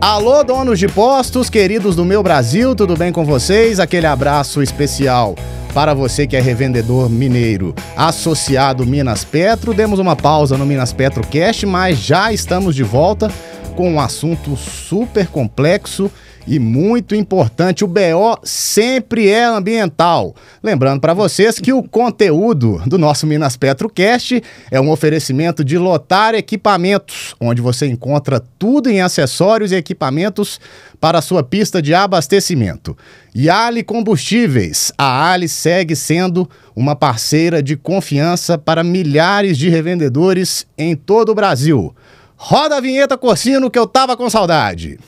Alô, donos de postos, queridos do meu Brasil, tudo bem com vocês? Aquele abraço especial para você que é revendedor mineiro associado Minas Petro. Demos uma pausa no Minas Petro Cast, mas já estamos de volta com um assunto super complexo e muito importante. O BO sempre é ambiental. Lembrando para vocês que o conteúdo do nosso Minas Petro Cast é um oferecimento de Lotar Equipamentos, onde você encontra tudo em acessórios e equipamentos para a sua pista de abastecimento. E Ali Combustíveis. A Ali segue sendo uma parceira de confiança para milhares de revendedores em todo o Brasil. Roda a vinheta, Corsino, que eu tava com saudade.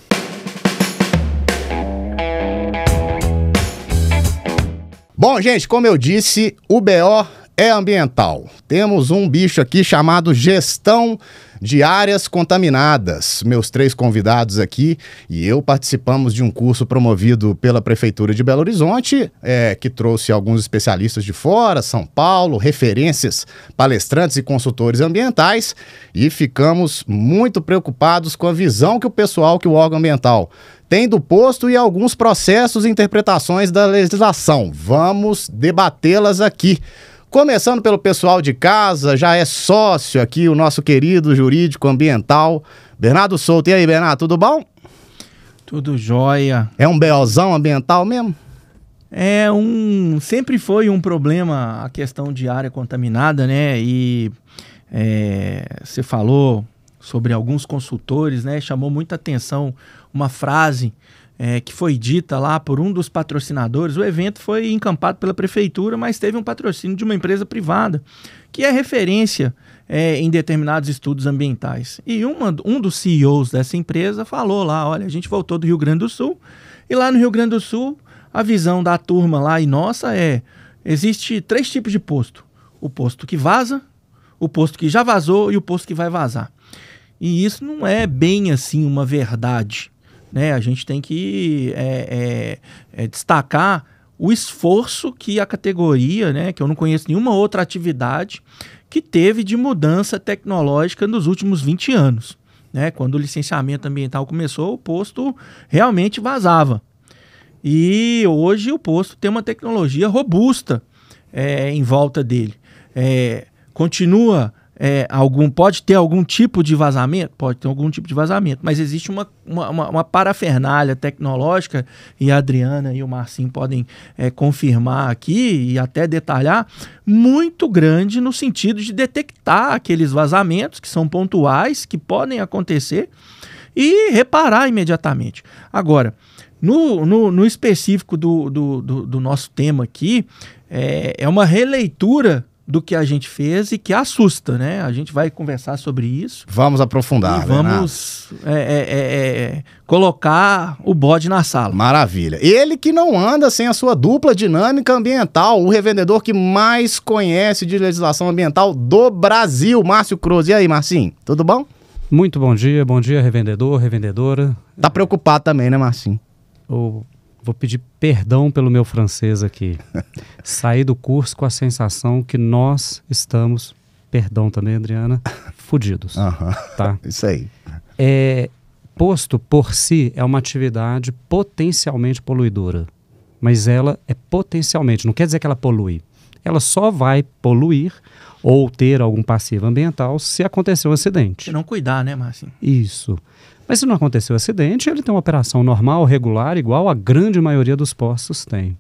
Bom, gente, como eu disse, o BO é ambiental. Temos um bicho aqui chamado gestão de áreas contaminadas. Meus 3 convidados aqui e eu participamos de um curso promovido pela Prefeitura de Belo Horizonte, que trouxe alguns especialistas de fora, São Paulo, referências, palestrantes e consultores ambientais, e ficamos muito preocupados com a visão que o órgão ambiental tem do posto e alguns processos e interpretações da legislação. Vamos debatê-las aqui. Começando pelo pessoal de casa, já é sócio aqui, o nosso querido jurídico ambiental, Bernardo Souto. E aí, Bernardo, tudo bom? Tudo jóia. É um BOzão ambiental mesmo? Sempre foi um problema a questão de área contaminada, né? E você falou sobre alguns consultores, né? Chamou muita atenção uma frase que foi dita lá por um dos patrocinadores. O evento foi encampado pela prefeitura, mas teve um patrocínio de uma empresa privada, que é referência em determinados estudos ambientais. E um dos CEOs dessa empresa falou lá, olha, a gente voltou do Rio Grande do Sul, e lá no Rio Grande do Sul, a visão da turma lá e nossa existe 3 tipos de posto. O posto que vaza, o posto que já vazou e o posto que vai vazar. E isso não é bem assim uma verdade, né? A gente tem que destacar o esforço que a categoria, né, que eu não conheço nenhuma outra atividade que teve de mudança tecnológica nos últimos 20 anos. Né? Quando o licenciamento ambiental começou, o posto realmente vazava. E hoje o posto tem uma tecnologia robusta em volta dele. Pode ter algum tipo de vazamento? Pode ter algum tipo de vazamento, mas existe uma parafernália tecnológica, e a Adriana e o Marcinho podem confirmar aqui e até detalhar, muito grande no sentido de detectar aqueles vazamentos que são pontuais, que podem acontecer, e reparar imediatamente. Agora, no específico do nosso tema aqui, é uma releitura do que a gente fez e que assusta, né? A gente vai conversar sobre isso. Vamos aprofundar, e vamos colocar o bode na sala. Maravilha. Ele que não anda sem a sua dupla dinâmica ambiental, o revendedor que mais conhece de legislação ambiental do Brasil, Márcio Cruz. E aí, Marcinho, tudo bom? Muito bom dia, revendedor, revendedora. Tá preocupado também, né, Marcinho? Vou pedir perdão pelo meu francês aqui. Saí do curso com a sensação que nós estamos, perdão também, Adriana, fudidos. Tá? Isso aí. Posto por si é uma atividade potencialmente poluidora, mas ela é potencialmente, não quer dizer que ela polui. Ela só vai poluir ou ter algum passivo ambiental se acontecer um acidente. Se não cuidar, né, Marcinho? Isso. Mas se não aconteceu acidente, ele tem uma operação normal, regular, igual a grande maioria dos postos tem.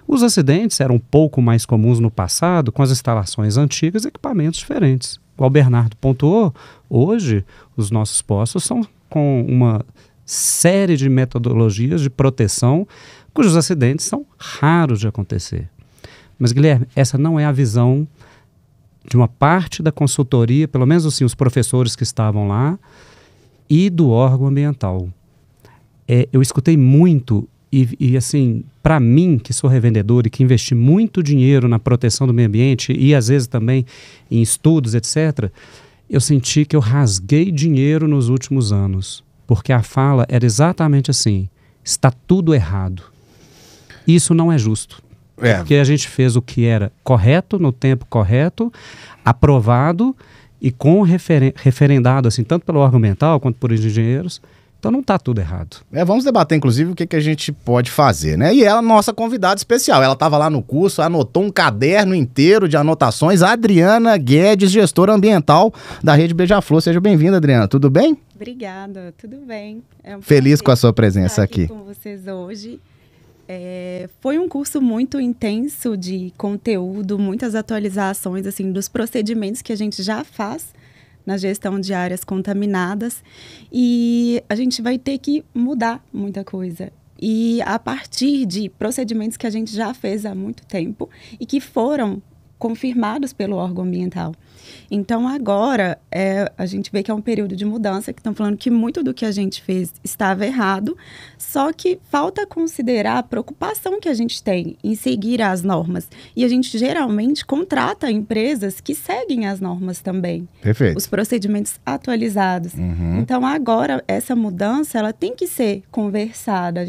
Os acidentes eram um pouco mais comuns no passado, com as instalações antigas e equipamentos diferentes. Igual o Bernardo pontuou, hoje os nossos postos são com uma série de metodologias de proteção, cujos acidentes são raros de acontecer. Mas, Guilherme, essa não é a visão de uma parte da consultoria, pelo menos assim, os professores que estavam lá, e do órgão ambiental. Eu escutei muito e assim, para mim, que sou revendedor e que investi muito dinheiro na proteção do meio ambiente e às vezes também em estudos, etc., eu senti que eu rasguei dinheiro nos últimos anos, porque a fala era exatamente assim, está tudo errado. Isso não é justo. Porque a gente fez o que era correto, no tempo correto, aprovado e com referendado, assim, tanto pelo órgão ambiental quanto por engenheiros, Então não está tudo errado. Vamos debater, inclusive, o que a gente pode fazer, né? E ela, nossa convidada especial, ela estava lá no curso, anotou um caderno inteiro de anotações. A Adriana Guedes, gestora ambiental da Rede Beija-Flor. Seja bem-vinda, Adriana. Tudo bem? Obrigada, tudo bem. Feliz com a sua presença aqui com vocês hoje. Foi um curso muito intenso de conteúdo, muitas atualizações assim, dos procedimentos que a gente já faz na gestão de áreas contaminadas, e a gente vai ter que mudar muita coisa. E a partir de procedimentos que a gente já fez há muito tempo e que foram confirmados pelo órgão ambiental. Então, agora, a gente vê que é um período de mudança, que estão falando que muito do que a gente fez estava errado, só que falta considerar a preocupação que a gente tem em seguir as normas. E a gente geralmente contrata empresas que seguem as normas também. Perfeito. Os procedimentos atualizados. Uhum. Então, agora, essa mudança, ela tem que ser conversada.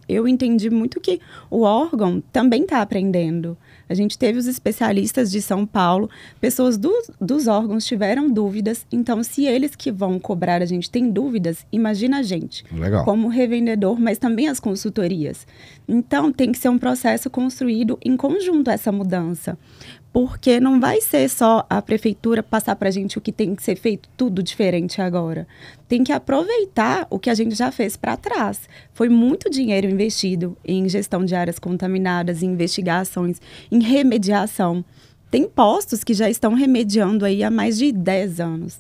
Eu entendi muito que o órgão também está aprendendo. A gente teve os especialistas de São Paulo, pessoas dos órgãos tiveram dúvidas, então se eles que vão cobrar a gente têm dúvidas, imagina a gente, Legal. Como revendedor, mas também as consultorias. Então tem que ser um processo construído em conjunto essa mudança, porque não vai ser só a prefeitura passar para a gente o que tem que ser feito tudo diferente agora. Tem que aproveitar o que a gente já fez para trás. Foi muito dinheiro investido em gestão de áreas contaminadas, em investigações, em remediação. Tem postos que já estão remediando aí há mais de 10 anos.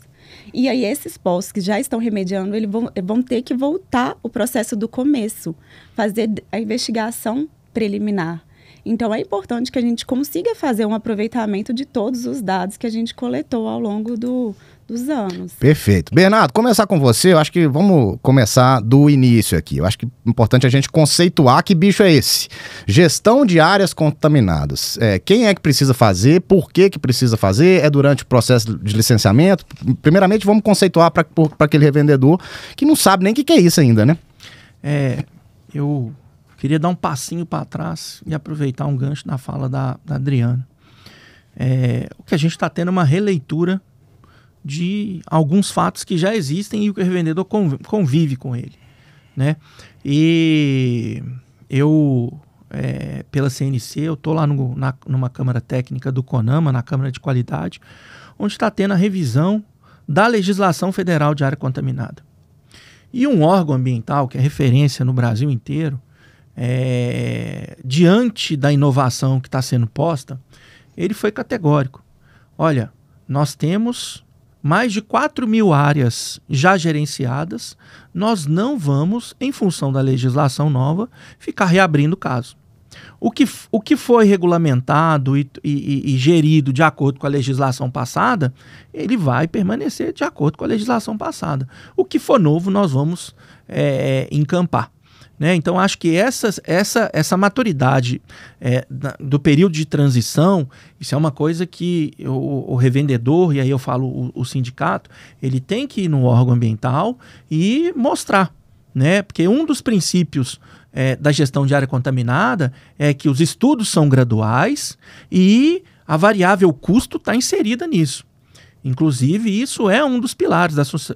E aí esses postos que já estão remediando, eles vão ter que voltar o processo do começo, fazer a investigação preliminar. Então, é importante que a gente consiga fazer um aproveitamento de todos os dados que a gente coletou ao longo dos anos. Perfeito. Bernardo, começar com você, eu acho que vamos começar do início aqui. Eu acho que é importante a gente conceituar que bicho é esse. Gestão de áreas contaminadas. Quem é que precisa fazer? Por que precisa fazer? É durante o processo de licenciamento? Primeiramente, vamos conceituar para aquele revendedor que não sabe nem o que é isso ainda, né? Eu queria dar um passinho para trás e aproveitar um gancho na fala da Adriana. O que a gente está tendo é uma releitura de alguns fatos que já existem e o revendedor convive com ele, né? E eu, pela CNC, eu estou lá numa Câmara Técnica do CONAMA, na Câmara de Qualidade, onde está tendo a revisão da legislação federal de área contaminada. E um órgão ambiental, que é referência no Brasil inteiro, diante da inovação que está sendo posta, ele foi categórico. Olha, nós temos mais de 4.000 áreas já gerenciadas, nós não vamos, em função da legislação nova, ficar reabrindo o caso. O que foi regulamentado e gerido de acordo com a legislação passada, ele vai permanecer de acordo com a legislação passada. O que for novo, nós vamos encampar. Né? Então, acho que essa maturidade do período de transição, isso é uma coisa que o revendedor, e aí eu falo o sindicato, ele tem que ir no órgão ambiental e mostrar, né? Porque um dos princípios da gestão de área contaminada é que os estudos são graduais e a variável custo está inserida nisso. Inclusive, isso é um dos pilares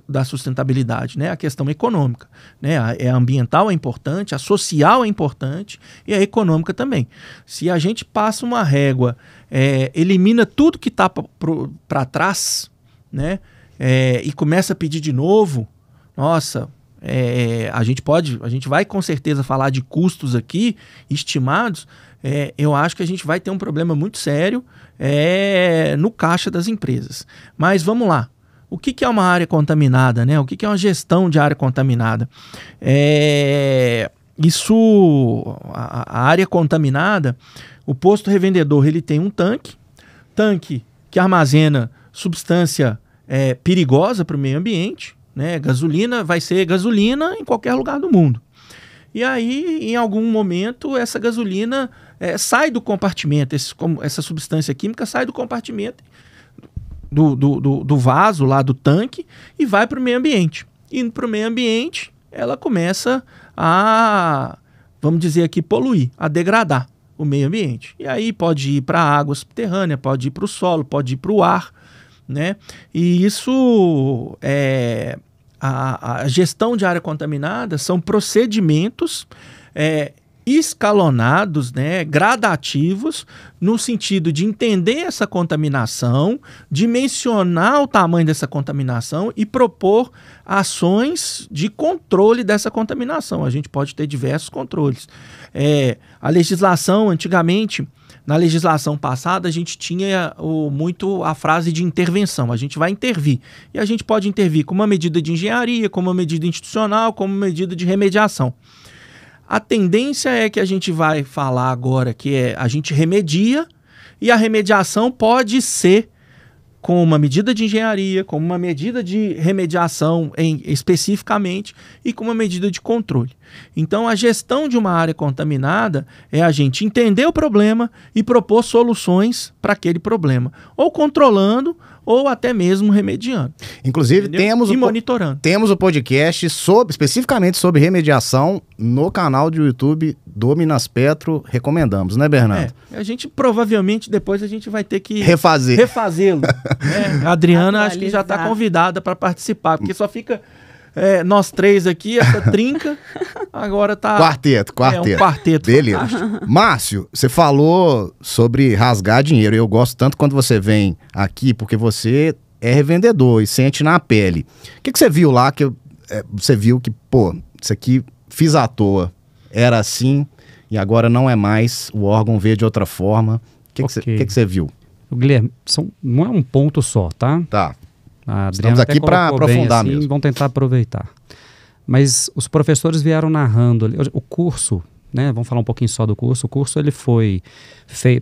da sustentabilidade, né? A questão econômica, né? A ambiental é importante, a social é importante e a econômica também. Se a gente passa uma régua, elimina tudo que está para trás, né? E começa a pedir de novo, nossa, a gente vai com certeza falar de custos aqui, estimados, eu acho que a gente vai ter um problema muito sério no caixa das empresas. Mas vamos lá. O que é uma área contaminada, né? O que é uma gestão de área contaminada? A área contaminada, o posto revendedor, ele tem um tanque que armazena substância perigosa para o meio ambiente, né? Gasolina vai ser gasolina em qualquer lugar do mundo. E aí, em algum momento, essa gasolina sai do compartimento, essa substância química sai do compartimento do vaso lá do tanque e vai para o meio ambiente. Indo para o meio ambiente, ela começa a, vamos dizer aqui, poluir, a degradar o meio ambiente. E aí pode ir para a água subterrânea, pode ir para o solo, pode ir para o ar, né? E isso a gestão de área contaminada são procedimentos escalonados, né, gradativos, no sentido de entender essa contaminação, dimensionar o tamanho dessa contaminação e propor ações de controle dessa contaminação. A gente pode ter diversos controles. A legislação, antigamente, na legislação passada, a gente tinha muito a frase de intervenção. A gente vai intervir. E a gente pode intervir com uma medida de engenharia, com uma medida institucional, como uma medida de remediação. A tendência é que a gente vai falar agora que a gente remedia, e a remediação pode ser com uma medida de engenharia, com uma medida de remediação especificamente e com uma medida de controle. Então, a gestão de uma área contaminada é a gente entender o problema e propor soluções para aquele problema, ou controlando ou até mesmo remediando. Inclusive, monitorando. Temos o podcast especificamente sobre remediação no canal do YouTube do Minas Petro. Recomendamos, né, Bernardo? A gente provavelmente depois a gente vai ter que refazê-lo. A Adriana acho que já está convidada para participar, porque só fica nós três aqui, essa trinca, agora tá... Quarteto. Um quarteto. Beleza. Márcio, você falou sobre rasgar dinheiro. Eu gosto tanto quando você vem aqui, porque você é revendedor e sente na pele. O que você viu lá que você viu que, isso aqui fiz à toa, era assim e agora não é mais, o órgão vê de outra forma. O que você viu? Guilherme, não é um ponto só, tá? Tá. A Estamos aqui para aprofundar mesmo. Vão tentar aproveitar. Mas os professores vieram narrando ali. O curso, né? Vamos falar um pouquinho só do curso. O curso ele foi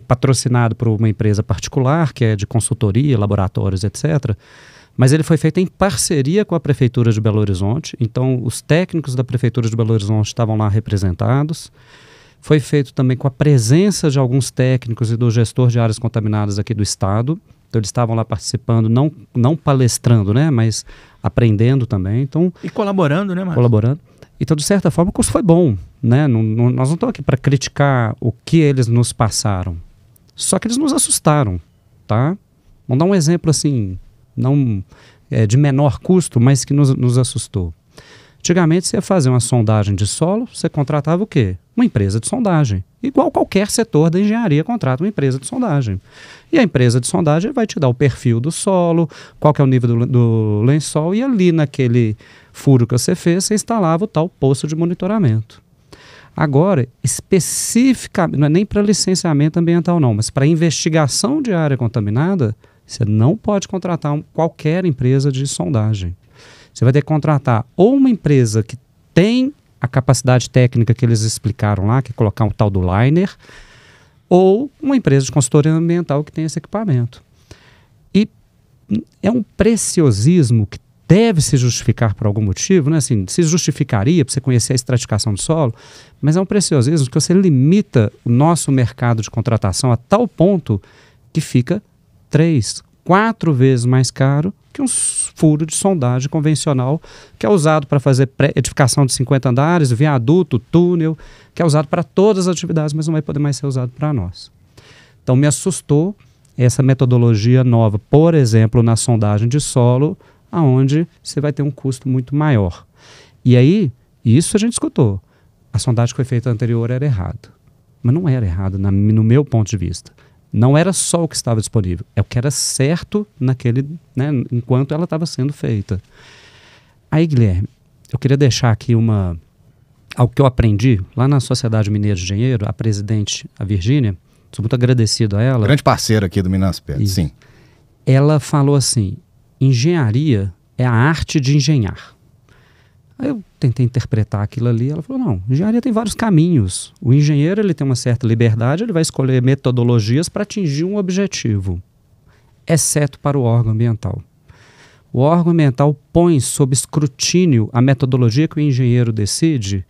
patrocinado por uma empresa particular, que é de consultoria, laboratórios, etc. Mas ele foi feito em parceria com a Prefeitura de Belo Horizonte. Então, os técnicos da Prefeitura de Belo Horizonte estavam lá representados. Foi feito também com a presença de alguns técnicos e do gestor de áreas contaminadas aqui do estado. Então, eles estavam lá participando, não palestrando, né, mas aprendendo também. Então, e colaborando, né, Márcio? Colaborando. Então, de certa forma, o curso foi bom, né? Nós não estamos aqui para criticar o que eles nos passaram. Só que eles nos assustaram, tá? Vamos dar um exemplo, assim, não de menor custo, mas que nos assustou. Antigamente, você ia fazer uma sondagem de solo, você contratava o quê? Uma empresa de sondagem. Igual qualquer setor da engenharia contrata uma empresa de sondagem. E a empresa de sondagem vai te dar o perfil do solo, qual que é o nível do lençol, e ali naquele furo que você fez, você instalava o tal posto de monitoramento. Agora, especificamente, não é nem para licenciamento ambiental não, mas para investigação de área contaminada, você não pode contratar qualquer empresa de sondagem. Você vai ter que contratar ou uma empresa que tem a capacidade técnica que eles explicaram lá, que é colocar um tal do liner, ou uma empresa de consultoria ambiental que tem esse equipamento. E é um preciosismo que deve se justificar por algum motivo, né? Assim, se justificaria para você conhecer a estratificação do solo, mas é um preciosismo que você limita o nosso mercado de contratação a tal ponto que fica 3, 4 vezes mais caro que um furo de sondagem convencional que é usado para fazer edificação de 50 andares, viaduto, túnel, que é usado para todas as atividades, mas não vai poder mais ser usado para nós. Então me assustou essa metodologia nova, por exemplo, na sondagem de solo, aonde você vai ter um custo muito maior. E aí, isso a gente escutou. A sondagem que foi feita anterior era errada. Mas não era errada, no meu ponto de vista. Não era só o que estava disponível, é o que era certo naquele, né, enquanto ela estava sendo feita. Aí, Guilherme, eu queria deixar aqui algo que eu aprendi lá na Sociedade Mineira de Engenheiro, a presidente, a Virgínia, sou muito agradecido a ela. Grande parceira aqui do Minas Petro, sim. Ela falou assim, engenharia é a arte de engenhar. Aí eu tentei interpretar aquilo ali, ela falou, não, engenharia tem vários caminhos. O engenheiro ele tem uma certa liberdade, ele vai escolher metodologias para atingir um objetivo, exceto para o órgão ambiental. O órgão ambiental põe sob escrutínio a metodologia que o engenheiro decide,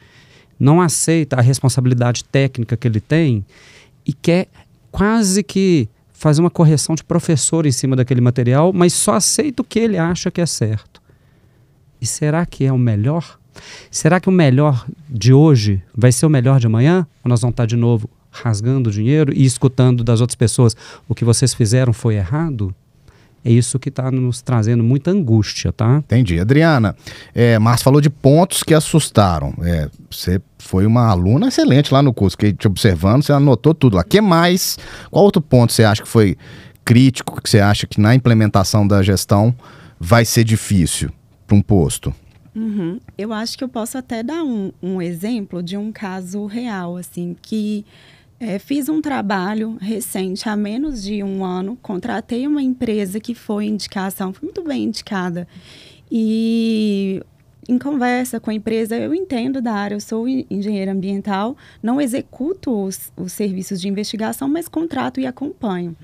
não aceita a responsabilidade técnica que ele tem e quer quase que fazer uma correção de professor em cima daquele material, mas só aceita o que ele acha que é certo. E será que é o melhor? Será que o melhor de hoje vai ser o melhor de amanhã? Ou nós vamos estar de novo rasgando dinheiro e escutando das outras pessoas o que vocês fizeram foi errado? É isso que está nos trazendo muita angústia, tá? Entendi. Adriana, Márcio falou de pontos que assustaram. Você foi uma aluna excelente lá no curso, que te observando, você anotou tudo lá. Que mais? Qual outro ponto você acha que foi crítico, que você acha que na implementação da gestão vai ser difícil para um posto? Eu acho que eu posso até dar um exemplo de um caso real, assim, que fiz um trabalho recente, há menos de um ano, contratei uma empresa que foi indicação, foi muito bem indicada. E em conversa com a empresa, eu entendo da área, eu sou engenheira ambiental, não executo os serviços de investigação, mas contrato e acompanho.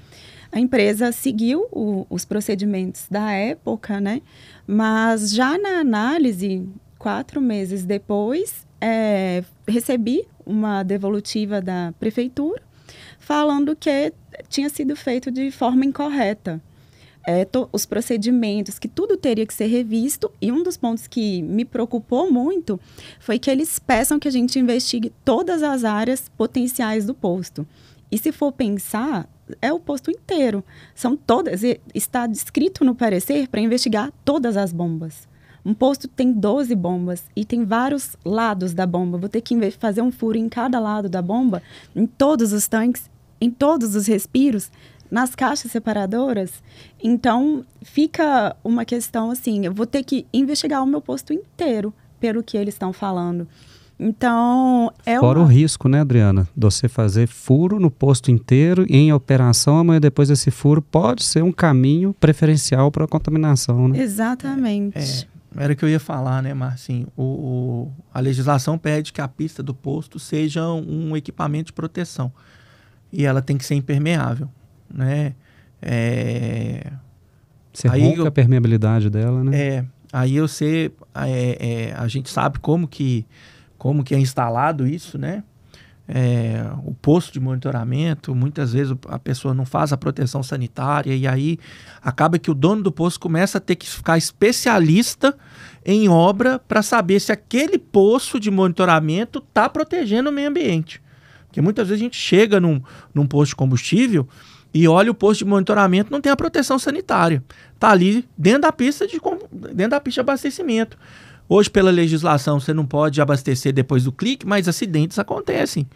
A empresa seguiu os procedimentos da época, né? Mas já na análise, 4 meses depois, recebi uma devolutiva da prefeitura falando que tinha sido feito de forma incorreta. Os procedimentos, que tudo teria que ser revisto, e um dos pontos que me preocupou muito foi que eles peçam que a gente investigue todas as áreas potenciais do posto. E se for pensar, é o posto inteiro. São todas, está descrito no parecer para investigar todas as bombas. Um posto tem 12 bombas e tem vários lados da bomba. Vou ter que fazer um furo em cada lado da bomba, em todos os tanques, em todos os respiros, nas caixas separadoras. Então, fica uma questão assim, eu vou ter que investigar o meu posto inteiro pelo que eles estão falando. Então, Fora o risco, né, Adriana? De você fazer furo no posto inteiro em operação, amanhã depois esse furo pode ser um caminho preferencial para a contaminação, né? Exatamente. Era o que eu ia falar, né, Marcinho? A legislação pede que a pista do posto seja um equipamento de proteção. E ela tem que ser impermeável, né? Você rompe a permeabilidade dela, né? Aí a gente sabe como que é instalado isso, né? O posto de monitoramento, muitas vezes a pessoa não faz a proteção sanitária e aí acaba que o dono do posto começa a ter que ficar especialista em obra para saber se aquele posto de monitoramento está protegendo o meio ambiente. Porque muitas vezes a gente chega num posto de combustível e olha o posto de monitoramento, não tem a proteção sanitária. Está ali dentro da pista de abastecimento. Hoje, pela legislação, você não pode abastecer depois do clique, mas acidentes acontecem,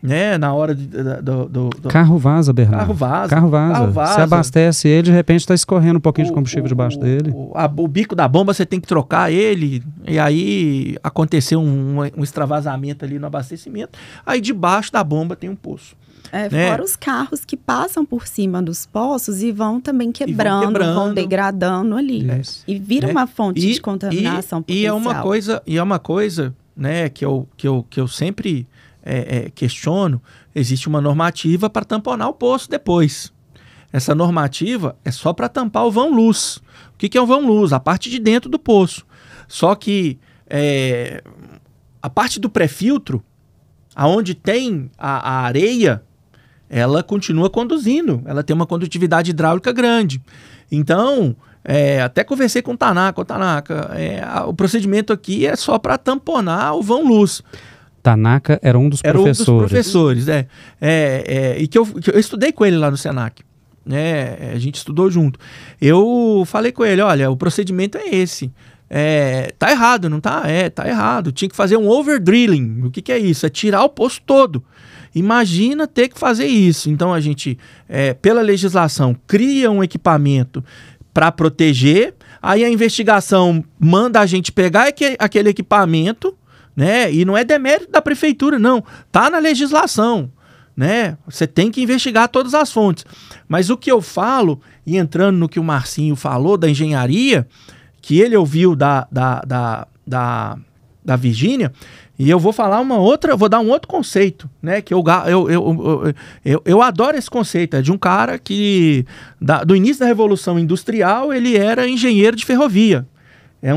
né? Na hora do Carro vaza, Bernardo. Carro vaza. Você abastece ele, de repente está escorrendo um pouquinho de combustível debaixo dele. O bico da bomba, você tem que trocar ele, e aí aconteceu um extravasamento ali no abastecimento, aí debaixo da bomba tem um poço. Fora os carros que passam por cima dos poços e vão também quebrando, vão degradando ali. E vira uma fonte de contaminação potencial. E é uma coisa, né, que eu sempre questiono. Existe uma normativa para tamponar o poço depois. Essa normativa é só para tampar o vão-luz. O que é o vão-luz? A parte de dentro do poço. Só que a parte do pré-filtro, aonde tem a areia, ela continua conduzindo, ela tem uma condutividade hidráulica grande. Então, até conversei com o Tanaka, o procedimento aqui é só para tamponar o vão-luz. Tanaka era um dos professores. Era um dos professores, e que eu estudei com ele lá no Senac. A gente estudou junto. Eu falei com ele, olha, o procedimento é esse. Tá errado, não tá? Tá errado. Tinha que fazer um overdrilling. O que é isso? É tirar o poço todo. Imagina ter que fazer isso. Então a gente, pela legislação, cria um equipamento para proteger. Aí a investigação manda a gente pegar aquele equipamento, né? E não é demérito da prefeitura, não. Tá na legislação, né? Você tem que investigar todas as fontes. Mas o que eu falo, e entrando no que o Marcinho falou da engenharia, que ele ouviu da Virgínia, e eu vou falar vou dar um outro conceito, né? Que eu adoro esse conceito. É de um cara que, do início da Revolução Industrial, ele era engenheiro de ferrovia. É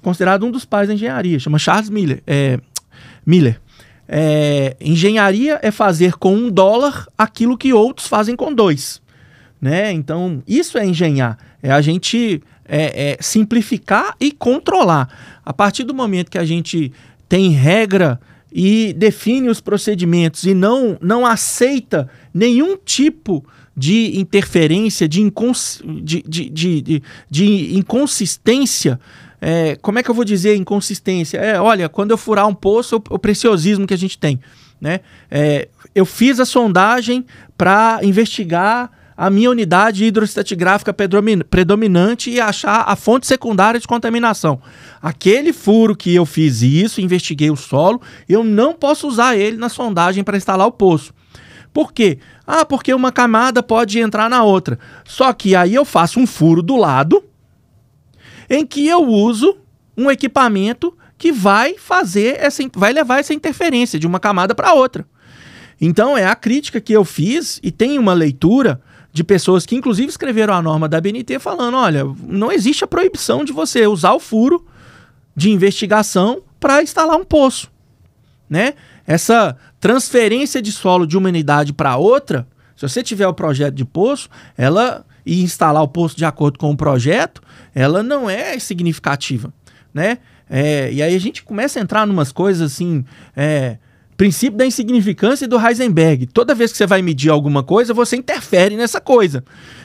considerado um dos pais da engenharia, chama Charles Miller. Engenharia é fazer com $1 aquilo que outros fazem com 2. Né? Então, isso é engenhar. É a gente simplificar e controlar. A partir do momento que a gente tem regra e define os procedimentos e não aceita nenhum tipo de interferência, de inconsistência. Como é que eu vou dizer inconsistência? Olha, quando eu furar um poço, o preciosismo que a gente tem, né? Eu fiz a sondagem para investigar a minha unidade hidroestratigráfica predominante e achar a fonte secundária de contaminação. Aquele furo que eu fiz isso, investiguei o solo, eu não posso usar ele na sondagem para instalar o poço. Por quê? Porque uma camada pode entrar na outra. Só que aí eu faço um furo do lado em que eu uso um equipamento que vai levar essa interferência de uma camada para outra. Então é a crítica que eu fiz, e tem uma leitura de pessoas que inclusive escreveram a norma da ABNT falando, olha, não existe a proibição de você usar o furo de investigação para instalar um poço, né? Essa transferência de solo de uma unidade para outra, se você tiver o projeto de poço, e instalar o poço de acordo com o projeto, ela não é significativa, né? E aí a gente começa a entrar numas coisas assim, princípio da insignificância e do Heisenberg. Toda vez que você vai medir alguma coisa, você interfere nessa coisa.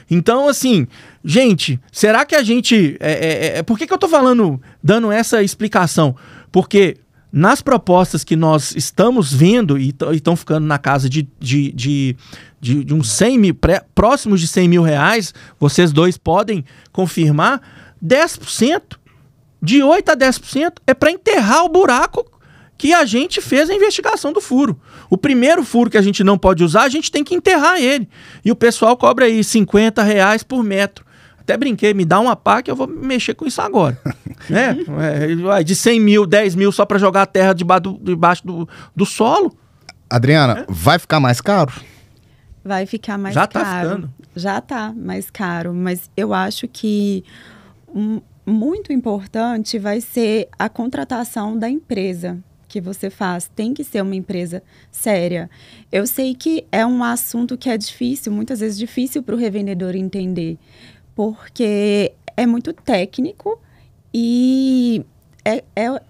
Então, assim, gente, será que a gente... por que eu tô dando essa explicação? Porque nas propostas que nós estamos vendo e estão ficando na casa de uns 100 mil, próximos de 100 mil reais, vocês dois podem confirmar, 10%, de 8% a 10% é para enterrar o buraco que a gente fez a investigação do furo. O primeiro furo que a gente não pode usar, a gente tem que enterrar ele. E o pessoal cobra aí R$50 por metro. Até brinquei, me dá uma pá que eu vou mexer com isso agora. De 100 mil, 10 mil só para jogar a terra debaixo do solo. Adriana, vai ficar mais caro? Vai ficar mais caro. Já tá ficando. Já tá mais caro, mas eu acho que muito importante vai ser a contratação da empresa que você faz. Tem que ser uma empresa séria. Eu sei que é um assunto que é difícil, muitas vezes difícil para o revendedor entender, porque é muito técnico e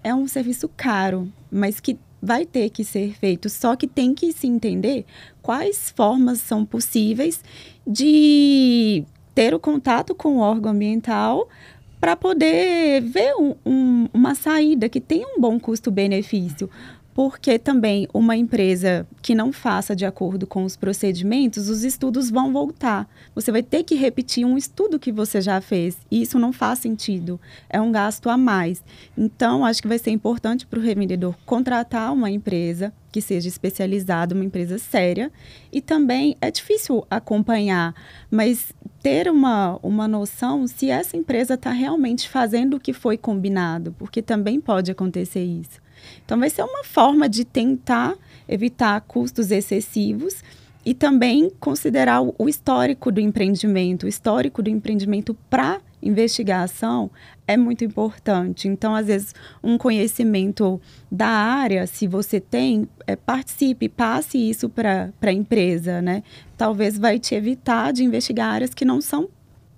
é um serviço caro, mas que vai ter que ser feito. Só que tem que se entender quais formas são possíveis de ter o contato com o órgão ambiental para poder ver uma saída que tenha um bom custo-benefício. Porque também uma empresa que não faça de acordo com os procedimentos, os estudos vão voltar. Você vai ter que repetir um estudo que você já fez. E isso não faz sentido. É um gasto a mais. Então, acho que vai ser importante para o revendedor contratar uma empresa que seja especializada, uma empresa séria. E também é difícil acompanhar, mas ter uma noção se essa empresa está realmente fazendo o que foi combinado, porque também pode acontecer isso. Então, vai ser uma forma de tentar evitar custos excessivos e também considerar o histórico do empreendimento. O histórico do empreendimento para investigação é muito importante. Então, às vezes, um conhecimento da área, se você tem, participe, passe isso para a empresa, né? Talvez vai te evitar de investigar áreas que não são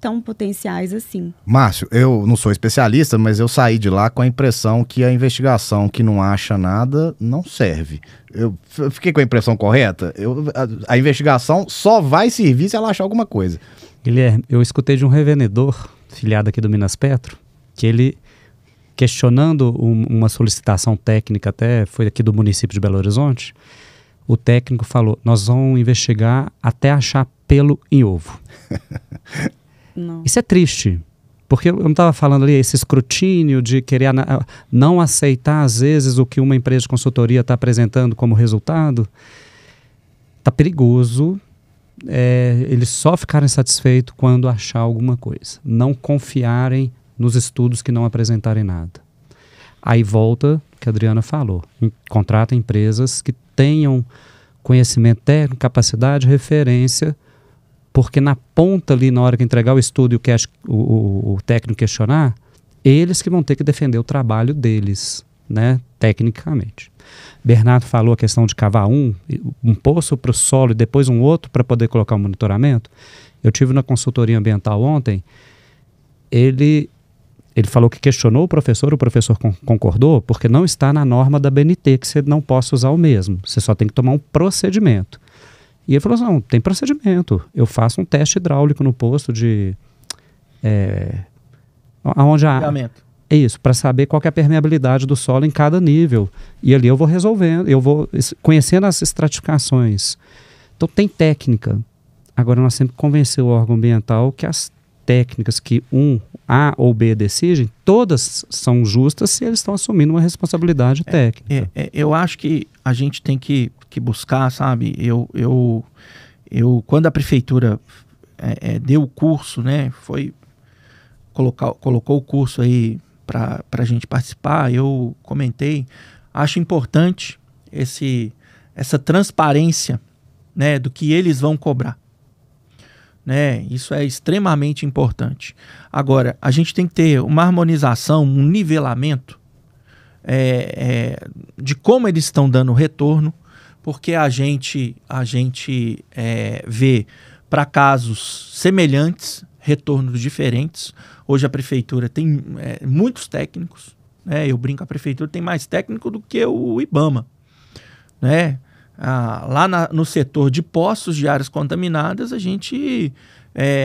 tão potenciais assim. Márcio, eu não sou especialista, mas eu saí de lá com a impressão que a investigação que não acha nada não serve. Eu fiquei com a impressão correta? A investigação só vai servir se ela achar alguma coisa. Guilherme, eu escutei de um revendedor, filiado aqui do Minas Petro, que ele, questionando uma solicitação técnica, até foi aqui do município de Belo Horizonte, o técnico falou, nós vamos investigar até achar pelo em ovo. Não. Isso é triste, porque eu não estava falando ali esse escrutínio de querer não aceitar às vezes o que uma empresa de consultoria está apresentando como resultado. Está perigoso eles só ficarem satisfeitos quando achar alguma coisa, não confiarem nos estudos que não apresentarem nada. Aí volta o que a Adriana falou, contrata empresas que tenham conhecimento técnico, capacidade, referência, porque na ponta ali, na hora que entregar o estudo e o técnico questionar, eles que vão ter que defender o trabalho deles, né, tecnicamente. Bernardo falou a questão de cavar um poço para o solo e depois um outro para poder colocar o monitoramento. Eu tive na consultoria ambiental ontem, ele falou que questionou o professor concordou, porque não está na norma da ABNT que você não possa usar o mesmo, você só tem que tomar um procedimento. E ele falou assim, não, tem procedimento. Eu faço um teste hidráulico no posto de... onde a... É isso, para saber qual que é a permeabilidade do solo em cada nível. E ali eu vou resolvendo, eu vou conhecendo as estratificações. Então tem técnica. Agora nós temos que convencer o órgão ambiental que as técnicas que A ou B decidem, todas são justas se eles estão assumindo uma responsabilidade técnica. Eu acho que a gente tem que buscar, sabe? Eu quando a prefeitura deu o curso, né? Colocou o curso aí para a gente participar, eu comentei, acho importante essa transparência, né, do que eles vão cobrar. Né? Isso é extremamente importante. Agora, a gente tem que ter uma harmonização, um nivelamento de como eles estão dando retorno, porque a gente vê para casos semelhantes, retornos diferentes. Hoje a prefeitura tem muitos técnicos, né? Eu brinco, a prefeitura tem mais técnico do que o IBAMA, né? Lá no setor de poços de áreas contaminadas, a gente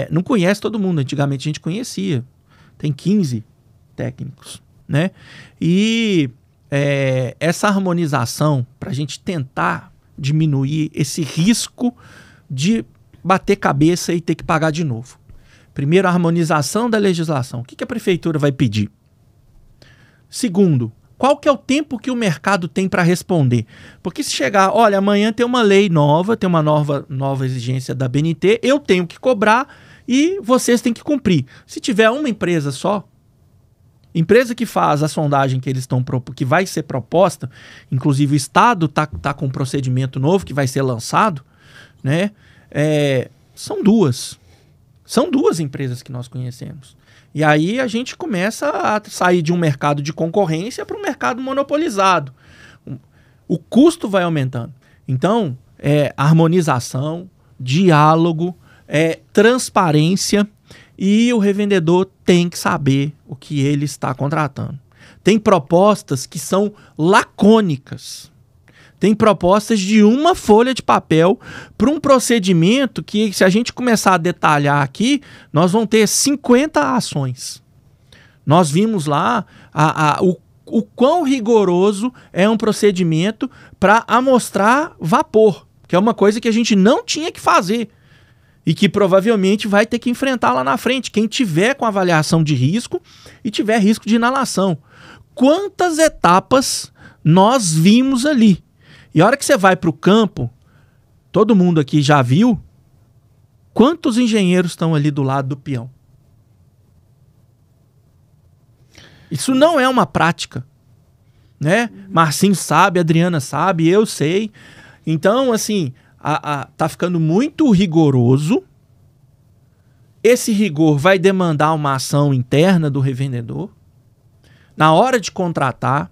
não conhece todo mundo. Antigamente a gente conhecia. Tem 15 técnicos, né? E essa harmonização, para a gente tentar diminuir esse risco de bater cabeça e ter que pagar de novo. Primeiro, a harmonização da legislação. O que a prefeitura vai pedir? Segundo, qual que é o tempo que o mercado tem para responder? Porque se chegar, olha, amanhã tem uma lei nova, tem uma nova exigência da BNT, eu tenho que cobrar e vocês têm que cumprir. Se tiver uma empresa só, empresa que faz a sondagem que eles estão que vai ser proposta, inclusive o Estado tá com um procedimento novo que vai ser lançado, né? São duas empresas que nós conhecemos. E aí a gente começa a sair de um mercado de concorrência para um mercado monopolizado. O custo vai aumentando. Então, harmonização, diálogo, transparência, e o revendedor tem que saber o que ele está contratando. Tem propostas que são lacônicas. Tem propostas de uma folha de papel para um procedimento que, se a gente começar a detalhar aqui, nós vamos ter 50 ações. Nós vimos lá o quão rigoroso é um procedimento para amostrar vapor, que é uma coisa que a gente não tinha que fazer e que provavelmente vai ter que enfrentar lá na frente, quem tiver com avaliação de risco e tiver risco de inalação. Quantas etapas nós vimos ali? E a hora que você vai para o campo, todo mundo aqui já viu quantos engenheiros estão ali do lado do peão. Isso não é uma prática, né? Marcinho sabe, Adriana sabe, eu sei. Então, assim, tá ficando muito rigoroso. Esse rigor vai demandar uma ação interna do revendedor. Na hora de contratar,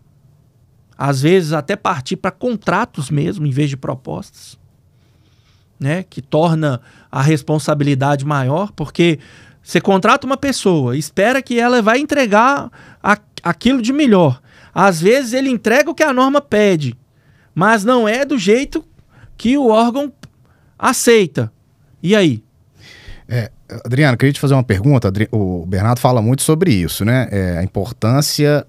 às vezes até partir para contratos mesmo, em vez de propostas, né? Que torna a responsabilidade maior, porque você contrata uma pessoa, espera que ela vai entregar aquilo de melhor. Às vezes ele entrega o que a norma pede, mas não é do jeito que o órgão aceita. E aí? Adriano, queria te fazer uma pergunta. O Bernardo fala muito sobre isso, né? A importância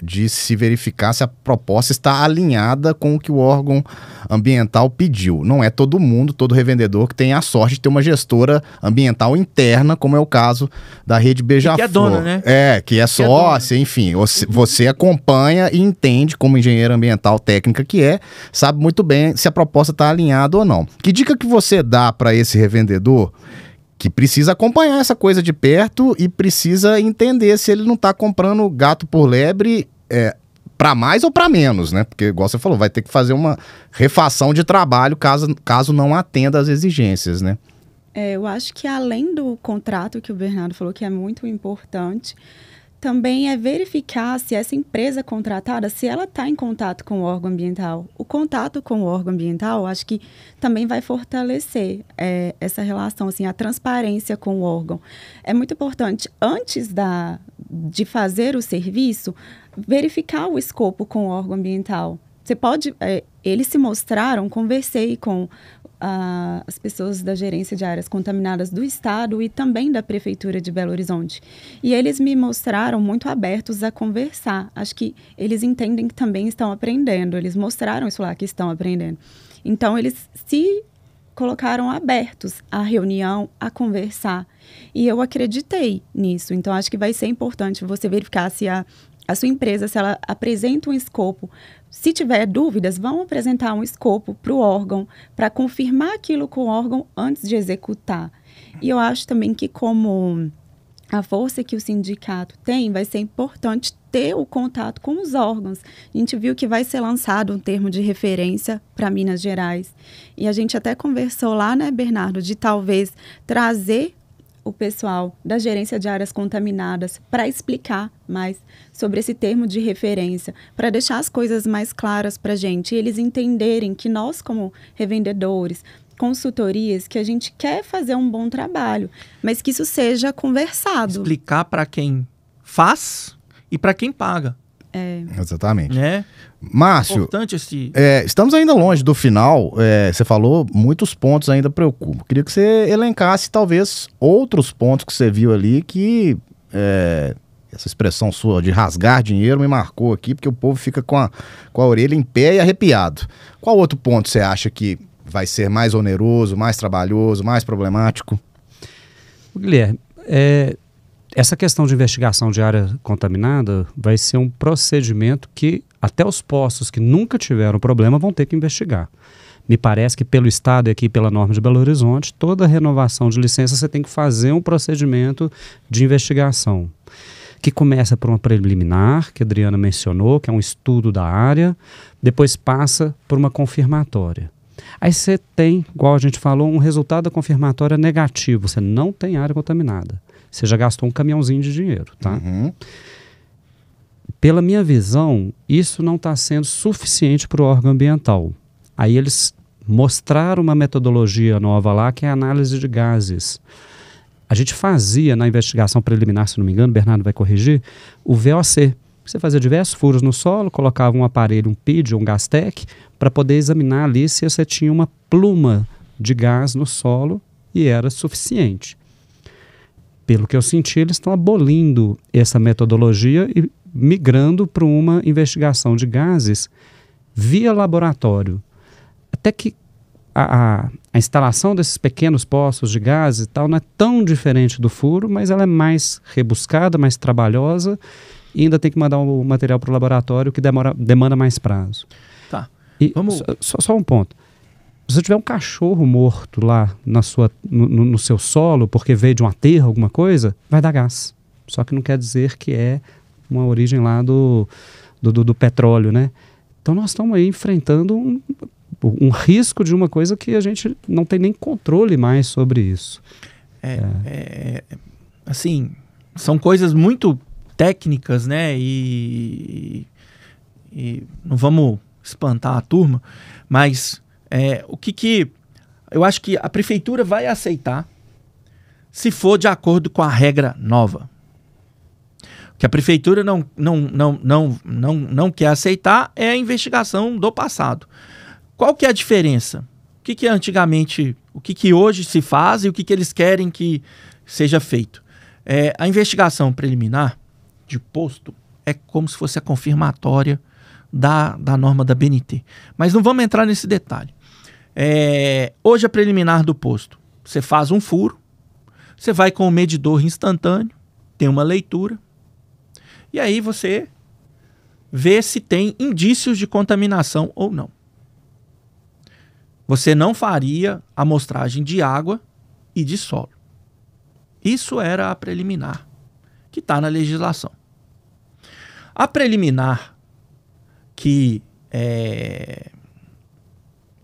de se verificar se a proposta está alinhada com o que o órgão ambiental pediu. Não é todo mundo, todo revendedor que tem a sorte de ter uma gestora ambiental interna, como é o caso da Rede Beija-Flor. Que é dona, né? Que é sócia, enfim. Você acompanha e entende, como engenheiro ambiental técnica que sabe muito bem se a proposta está alinhada ou não. Que dica que você dá para esse revendedor que precisa acompanhar essa coisa de perto e precisa entender se ele não está comprando gato por lebre para mais ou para menos, né? Porque, igual você falou, vai ter que fazer uma refação de trabalho caso não atenda às exigências, né? Eu acho que além do contrato que o Bernardo falou, que é muito importante, também é verificar se essa empresa contratada, se ela está em contato com o órgão ambiental. O contato com o órgão ambiental, acho que também vai fortalecer essa relação, assim, a transparência com o órgão. É muito importante, antes de fazer o serviço, verificar o escopo com o órgão ambiental. você pode... eles se mostraram, conversei com as pessoas da gerência de áreas contaminadas do estado e também da prefeitura de Belo Horizonte. E eles me mostraram muito abertos a conversar. Acho que eles entendem que também estão aprendendo. Eles mostraram isso lá, que estão aprendendo. Então, eles se colocaram abertos à reunião, a conversar. E eu acreditei nisso. Então, acho que vai ser importante você verificar se a sua empresa, se ela apresenta um escopo. Se tiver dúvidas, vão apresentar um escopo para o órgão, para confirmar aquilo com o órgão antes de executar. E eu acho também que, como a força que o sindicato tem, vai ser importante ter o contato com os órgãos. A gente viu que vai ser lançado um termo de referência para Minas Gerais. E a gente até conversou lá, né, Bernardo, de talvez trazer o pessoal da gerência de áreas contaminadas para explicar mais sobre esse termo de referência, para deixar as coisas mais claras para a gente, e eles entenderem que nós, como revendedores, consultorias, que a gente quer fazer um bom trabalho, mas que isso seja conversado. Explicar para quem faz e para quem paga. Exatamente. Né? Márcio, Importante esse... estamos ainda longe do final. Você falou, muitos pontos ainda preocupam. Queria que você elencasse talvez outros pontos que você viu ali que essa expressão sua de rasgar dinheiro me marcou aqui, porque o povo fica com a orelha em pé e arrepiado. Qual outro ponto você acha que vai ser mais oneroso, mais trabalhoso, mais problemático? Guilherme, essa questão de investigação de área contaminada vai ser um procedimento que até os postos que nunca tiveram problema vão ter que investigar. Me parece que pelo Estado e aqui pela norma de Belo Horizonte, toda renovação de licença você tem que fazer um procedimento de investigação, que começa por uma preliminar, que a Adriana mencionou, que é um estudo da área, depois passa por uma confirmatória. Aí você tem, igual a gente falou, um resultado da confirmatória negativo, você não tem área contaminada. Você já gastou um caminhãozinho de dinheiro, tá? Uhum. Pela minha visão, isso não está sendo suficiente para o órgão ambiental. Aí eles mostraram uma metodologia nova lá, que é a análise de gases. A gente fazia na investigação preliminar, se não me engano, Bernardo vai corrigir, o VOC. Você fazia diversos furos no solo, colocava um aparelho, um PID, um Gastec, para poder examinar ali se você tinha uma pluma de gás no solo e era suficiente. Pelo que eu senti, eles estão abolindo essa metodologia e migrando para uma investigação de gases via laboratório. Até que a instalação desses pequenos poços de gases e tal não é tão diferente do furo, mas ela é mais rebuscada, mais trabalhosa e ainda tem que mandar o material para o laboratório, que demanda mais prazo. Tá. E Vamos... só um ponto. Se você tiver um cachorro morto lá no seu solo, porque veio de um aterro, alguma coisa, vai dar gás. Só que não quer dizer que é uma origem lá do petróleo, né? Então nós estamos aí enfrentando um risco de uma coisa que a gente não tem nem controle mais sobre isso. Assim, são coisas muito técnicas, né? E não vamos espantar a turma, mas... o que eu acho que a prefeitura vai aceitar se for de acordo com a regra nova. O que a prefeitura não quer aceitar é a investigação do passado. Qual que é a diferença? O que antigamente, o que hoje se faz e o que eles querem que seja feito? A investigação preliminar de posto é como se fosse a confirmatória da norma da BNT. Mas não vamos entrar nesse detalhe. Hoje a preliminar do posto, você faz um furo, você vai com o medidor instantâneo, tem uma leitura, e aí você vê se tem indícios de contaminação ou não. Você não faria amostragem de água e de solo. Isso era a preliminar, que está na legislação. A preliminar que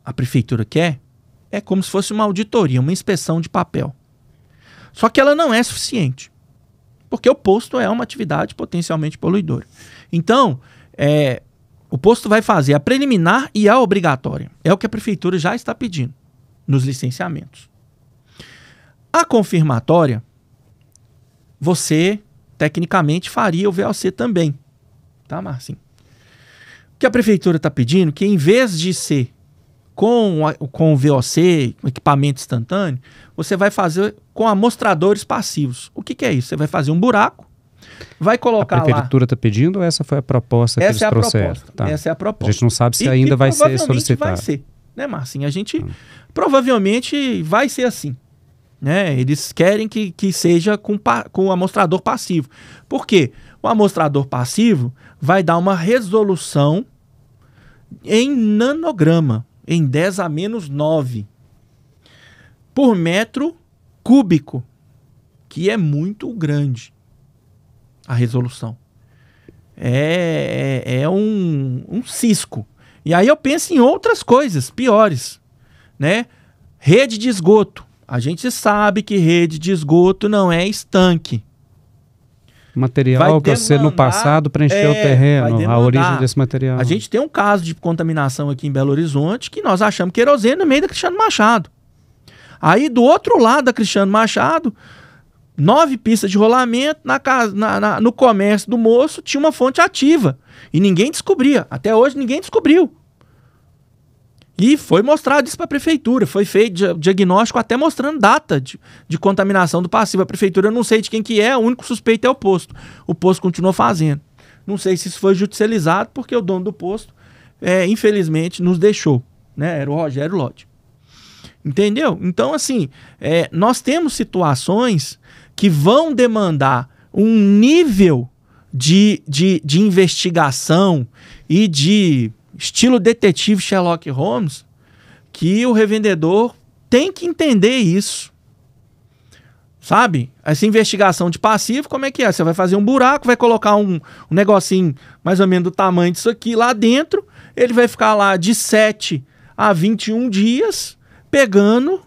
a prefeitura quer é como se fosse uma auditoria, uma inspeção de papel. Só que ela não é suficiente, porque o posto é uma atividade potencialmente poluidora. Então, o posto vai fazer a preliminar e a obrigatória. É o que a prefeitura já está pedindo nos licenciamentos. A confirmatória, você, tecnicamente, faria o VOC também. Tá, Marcinho? que a prefeitura está pedindo que, em vez de ser com o VOC, um equipamento instantâneo, você vai fazer com amostradores passivos. O que é isso? Você vai fazer um buraco, vai colocar lá... A prefeitura está pedindo ou essa foi a proposta que eles trouxeram? Essa é a proposta. A gente não sabe se ainda vai ser solicitado. Vai ser, né, Marcinho? A gente provavelmente vai ser assim. Né? Eles querem que seja com amostrador passivo. Por quê? O amostrador passivo vai dar uma resolução em nanograma, em 10 a menos 9 por metro cúbico, que é muito grande a resolução. É um cisco. E aí eu penso em outras coisas piores, né? Rede de esgoto. A gente sabe que rede de esgoto não é estanque. Material que você no passado preencheu o terreno, a origem desse material. A gente tem um caso de contaminação aqui em Belo Horizonte que nós achamos querosene no meio da Cristiano Machado. Aí do outro lado da Cristiano Machado, 9 pistas de rolamento, no comércio do moço tinha uma fonte ativa. E ninguém descobria. Até hoje ninguém descobriu. E foi mostrado isso para a prefeitura. Foi feito diagnóstico até mostrando data de contaminação do passivo. A prefeitura, eu não sei de quem que é, o único suspeito é o posto. O posto continuou fazendo. Não sei se isso foi judicializado, porque o dono do posto, infelizmente, nos deixou. Né? Era o Rogério Lodge. Entendeu? Então, assim, nós temos situações que vão demandar um nível de investigação e de estilo detetive Sherlock Holmes, que o revendedor tem que entender isso. Sabe? Essa investigação de passivo, como é que é? Você vai fazer um buraco, vai colocar um negocinho mais ou menos do tamanho disso aqui lá dentro, ele vai ficar lá de 7 a 21 dias pegando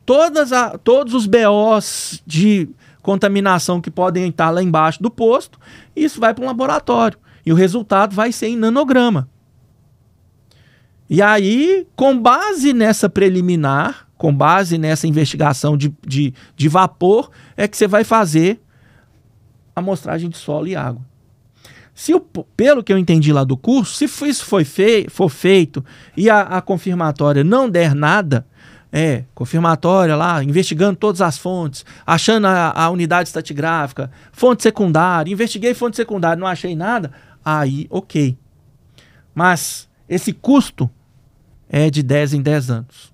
todos os BOs de contaminação que podem estar lá embaixo do posto, e isso vai para um laboratório. E o resultado vai ser em nanograma. E aí, com base nessa preliminar, com base nessa investigação de vapor, é que você vai fazer a amostragem de solo e água. Pelo que eu entendi lá do curso, se isso for feito e a confirmatória não der nada, confirmatória lá, investigando todas as fontes, achando a unidade estratigráfica, fonte secundária, investiguei fonte secundária, não achei nada, aí ok. Mas esse custo é de 10 em 10 anos.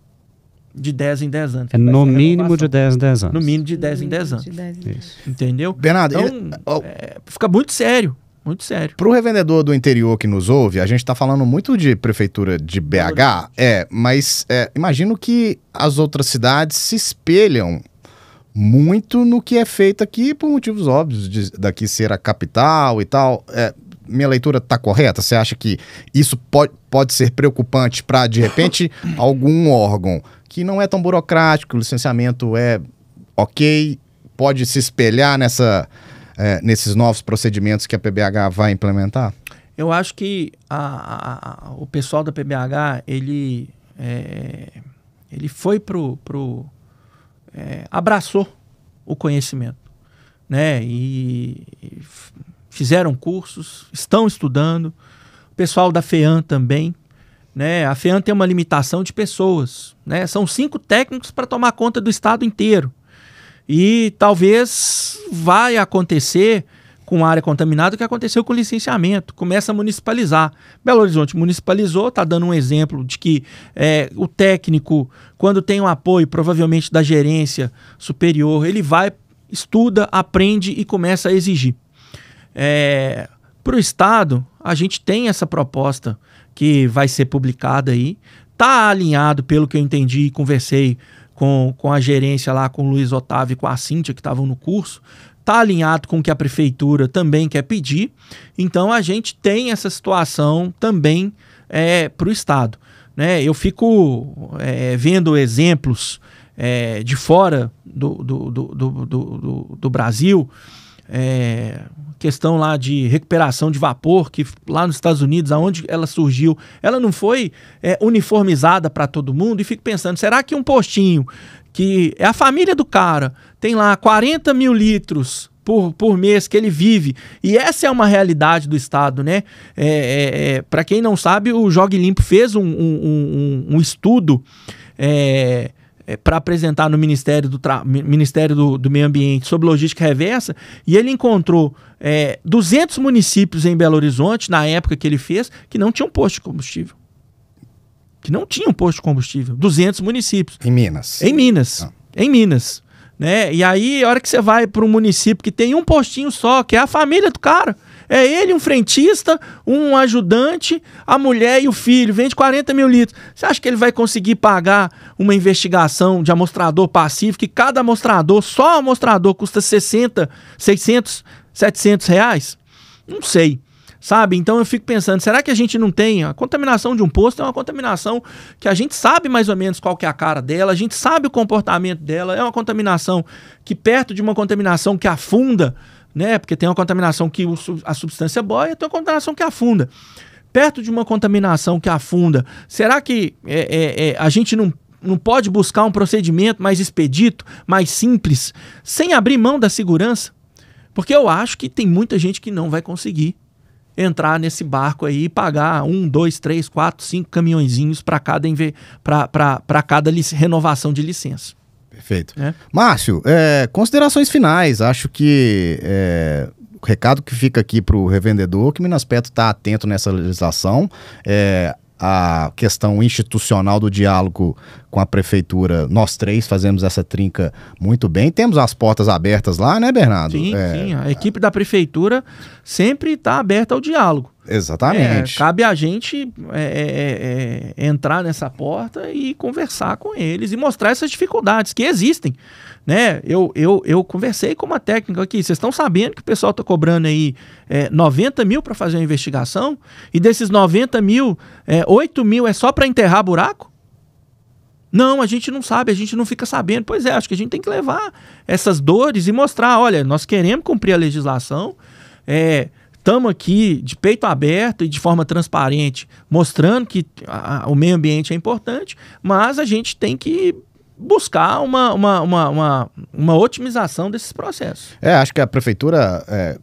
De 10 em 10 anos. É no mínimo de 10 em 10 anos. No mínimo de 10 em 10 anos. Isso. Entendeu? Bernardo, então, fica muito sério. Muito sério. Para o revendedor do interior que nos ouve, a gente está falando muito de prefeitura de BH, mas imagino que as outras cidades se espelham muito no que é feito aqui por motivos óbvios, daqui ser a capital e tal. Minha leitura está correta? Você acha que isso pode ser preocupante para, de repente, algum órgão que não é tão burocrático, o licenciamento é ok, pode se espelhar nesses novos procedimentos que a PBH vai implementar? Eu acho que o pessoal da PBH, ele foi abraçou o conhecimento, né? E fizeram cursos, estão estudando. O pessoal da FEAM também, né? A FEAM tem uma limitação de pessoas, né? São 5 técnicos para tomar conta do estado inteiro. E talvez vai acontecer com a área contaminada o que aconteceu com o licenciamento. Começa a municipalizar. Belo Horizonte municipalizou, está dando um exemplo de que o técnico, quando tem um apoio, provavelmente da gerência superior, ele vai, estuda, aprende e começa a exigir. Para o Estado, a gente tem essa proposta que vai ser publicada aí. Está alinhado, pelo que eu entendi e conversei com a gerência lá, com o Luiz Otávio e com a Cíntia, que estavam no curso, está alinhado com o que a prefeitura também quer pedir. Então, a gente tem essa situação também para o Estado. Né? Eu fico vendo exemplos de fora do Brasil, questão lá de recuperação de vapor, que lá nos Estados Unidos, aonde ela surgiu, ela não foi uniformizada para todo mundo, e fico pensando, será que um postinho, que é a família do cara, tem lá 40 mil litros por mês que ele vive. E essa é uma realidade do Estado, né? Para quem não sabe, o Jogue Limpo fez um estudo para apresentar no Ministério do Meio Ambiente sobre logística reversa, e ele encontrou 200 municípios em Belo Horizonte, na época que ele fez, que não tinham posto de combustível. 200 municípios. Em Minas. Em Minas. Né? E aí, a hora que você vai para um município que tem um postinho só, que é a família do cara, é ele, um frentista, um ajudante, a mulher e o filho, vende 40 mil litros. Você acha que ele vai conseguir pagar uma investigação de amostrador passivo, que cada amostrador, só amostrador, custa 60, 600, 700 reais? Não sei. Sabe? Então eu fico pensando, será que a gente não tem? A contaminação de um posto é uma contaminação que a gente sabe mais ou menos qual que é a cara dela, a gente sabe o comportamento dela, é uma contaminação que perto de uma contaminação que afunda, né? Porque tem uma contaminação que a substância boia, tem uma contaminação que afunda. Perto de uma contaminação que afunda, será que a gente não pode buscar um procedimento mais expedito, mais simples, sem abrir mão da segurança? Porque eu acho que tem muita gente que não vai conseguir entrar nesse barco aí e pagar 1, 2, 3, 4, 5 caminhõezinhos para cada renovação de licença. Perfeito. Márcio, considerações finais. Acho que o recado que fica aqui para o revendedor, que Minas Petro está atento nessa legislação, a questão institucional do diálogo com a prefeitura, nós três fazemos essa trinca muito bem. Temos as portas abertas lá, né, Bernardo? Sim, sim. A equipe da prefeitura sempre está aberta ao diálogo. Exatamente. Cabe a gente entrar nessa porta e conversar com eles e mostrar essas dificuldades que existem. Né? Eu conversei com uma técnica aqui. Vocês estão sabendo que o pessoal está cobrando aí 90 mil para fazer uma investigação? E desses 90 mil, 8 mil é só para enterrar buraco? Não, a gente não sabe, a gente não fica sabendo. Pois é, acho que a gente tem que levar essas dores e mostrar, olha, nós queremos cumprir a legislação, estamos aqui de peito aberto e de forma transparente, mostrando que o meio ambiente é importante, mas a gente tem que buscar uma otimização desses processos. Acho que a prefeitura,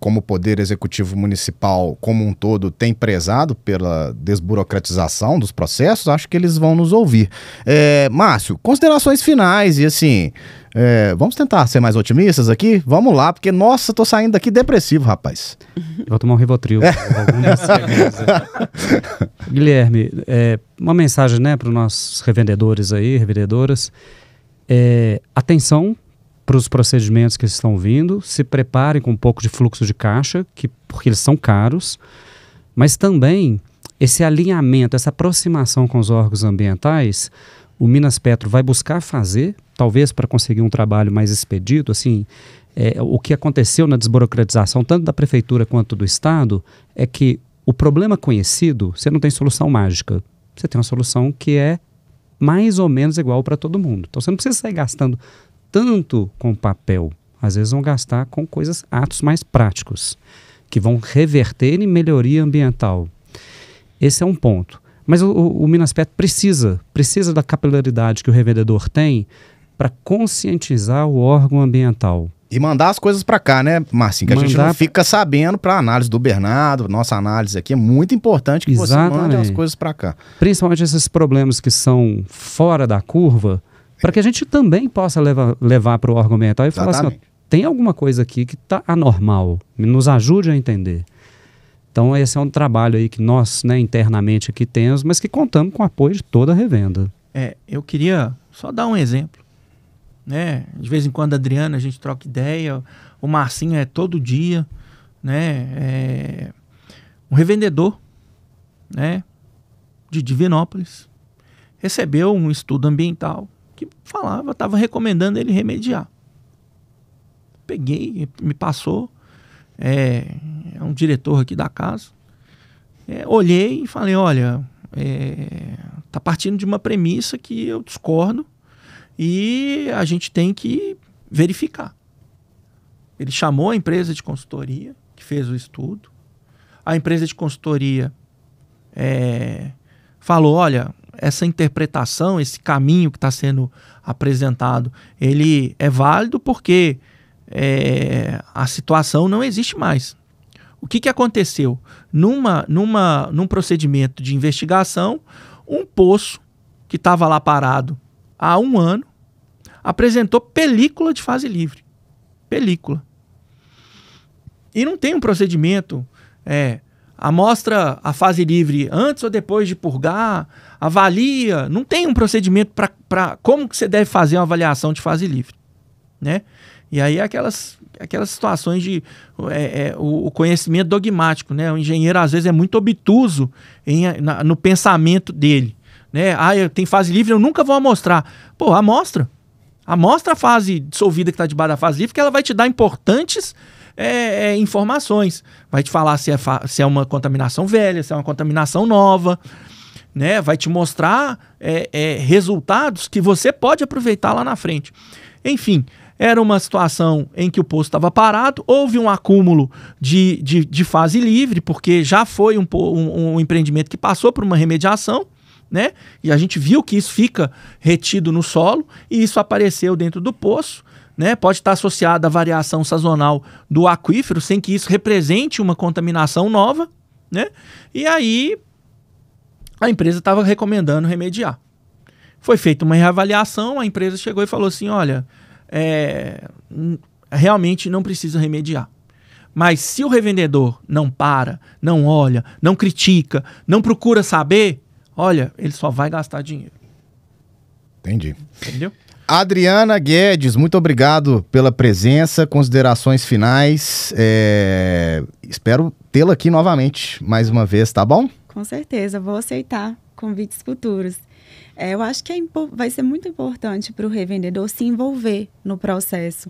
como poder executivo municipal como um todo, tem prezado pela desburocratização dos processos. Acho que eles vão nos ouvir. Márcio, considerações finais e assim, vamos tentar ser mais otimistas aqui? Vamos lá, porque nossa, tô saindo daqui depressivo, rapaz. Vou tomar um Rivotril. Guilherme, uma mensagem, né, para os nossos revendedores aí, revendedoras. Atenção para os procedimentos que estão vindo, se preparem com um pouco de fluxo de caixa, porque eles são caros, mas também esse alinhamento, essa aproximação com os órgãos ambientais, o Minas Petro vai buscar fazer, talvez para conseguir um trabalho mais expedito, assim, o que aconteceu na desburocratização, tanto da prefeitura quanto do Estado, é que o problema conhecido, você não tem solução mágica, você tem uma solução que é mais ou menos igual para todo mundo. Então você não precisa sair gastando tanto com papel, às vezes vão gastar com atos mais práticos, que vão reverter em melhoria ambiental. Esse é um ponto. Mas o Minas Petro precisa da capilaridade que o revendedor tem para conscientizar o órgão ambiental. E mandar as coisas para cá, né, Marcinho? Que a gente não fica sabendo para análise do Bernardo, nossa análise aqui é muito importante que você mande as coisas para cá. Principalmente esses problemas que são fora da curva, para que a gente também possa levar para o órgão ambiental e falar assim, tem alguma coisa aqui que está anormal, nos ajude a entender. Então esse é um trabalho aí que nós, né, internamente aqui temos, mas que contamos com o apoio de toda a revenda. Eu queria só dar um exemplo. Né? De vez em quando a Adriana, a gente troca ideia, o Marcinho é todo dia, né? Um revendedor, né, de Divinópolis recebeu um estudo ambiental que estava recomendando ele remediar. Peguei, me passou, é um diretor aqui da casa, olhei e falei, olha, tá partindo de uma premissa que eu discordo, e a gente tem que verificar. Ele chamou a empresa de consultoria que fez o estudo. A empresa de consultoria falou, olha, essa interpretação, esse caminho que está sendo apresentado, ele é válido porque a situação não existe mais. O que aconteceu? Num procedimento de investigação, um poço que estava lá parado há 1 ano apresentou película de fase livre. Película. E não tem um procedimento, amostra a fase livre antes ou depois de purgar, avalia, não tem um procedimento para como que você deve fazer uma avaliação de fase livre, né? E aí aquelas situações de o conhecimento dogmático, né? O engenheiro às vezes é muito obtuso no pensamento dele, né? Tem fase livre, eu nunca vou amostrar. Pô, amostra a fase dissolvida que está debaixo da fase livre, que ela vai te dar importantes informações. Vai te falar se é uma contaminação velha, se é uma contaminação nova, né? Vai te mostrar resultados que você pode aproveitar lá na frente. Enfim, era uma situação em que o poço estava parado, houve um acúmulo de fase livre, porque já foi um empreendimento que passou por uma remediação, né? E a gente viu que isso fica retido no solo e isso apareceu dentro do poço, né? Pode estar associado à variação sazonal do aquífero, sem que isso represente uma contaminação nova, né? E aí a empresa estava recomendando remediar. Foi feita uma reavaliação, a empresa chegou e falou assim, olha, realmente não precisa remediar. Mas se o revendedor não para, não olha, não critica, não procura saber, olha, ele só vai gastar dinheiro. Entendi. Entendeu? Adriana Guedes, muito obrigado pela presença, considerações finais. Espero tê-la aqui novamente, mais uma vez, tá bom? Com certeza, vou aceitar convites futuros. Eu acho que vai ser muito importante para o revendedor se envolver no processo.